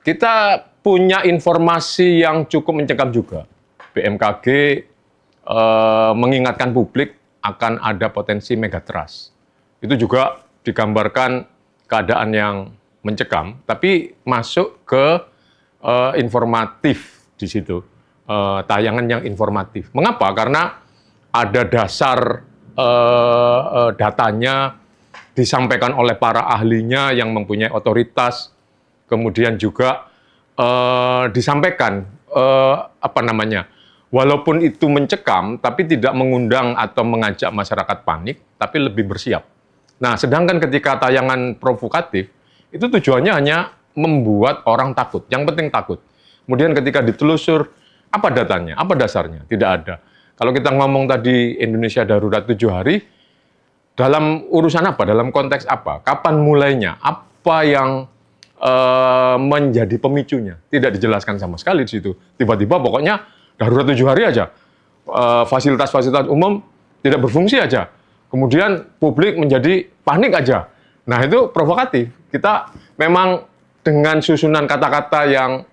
kita punya informasi yang cukup mencekam juga. BMKG mengingatkan publik akan ada potensi megatrust. Itu juga digambarkan keadaan yang mencekam, tapi masuk ke informatif di situ, tayangan yang informatif. Mengapa? Karena ada dasar datanya disampaikan oleh para ahlinya yang mempunyai otoritas, kemudian juga disampaikan walaupun itu mencekam, tapi tidak mengundang atau mengajak masyarakat panik, tapi lebih bersiap. Nah, sedangkan ketika tayangan provokatif, itu tujuannya hanya membuat orang takut. Yang penting takut. Kemudian ketika ditelusur, apa datanya, apa dasarnya? Tidak ada. Kalau kita ngomong tadi Indonesia darurat 7 hari, dalam urusan apa? Dalam konteks apa? Kapan mulainya? Apa yang menjadi pemicunya? Tidak dijelaskan sama sekali di situ. Tiba-tiba pokoknya darurat 7 hari aja. Fasilitas-fasilitas umum tidak berfungsi aja. Kemudian publik menjadi panik aja. Nah, itu provokatif. Kita memang dengan susunan kata-kata yang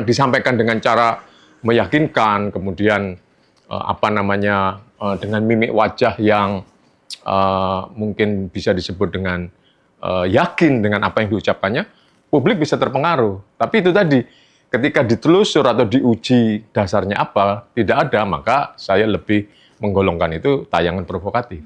disampaikan dengan cara meyakinkan, kemudian dengan mimik wajah yang mungkin bisa disebut dengan yakin dengan apa yang diucapkannya, publik bisa terpengaruh. Tapi itu tadi, ketika ditelusur atau diuji dasarnya apa, tidak ada, maka saya lebih menggolongkan itu tayangan provokatif.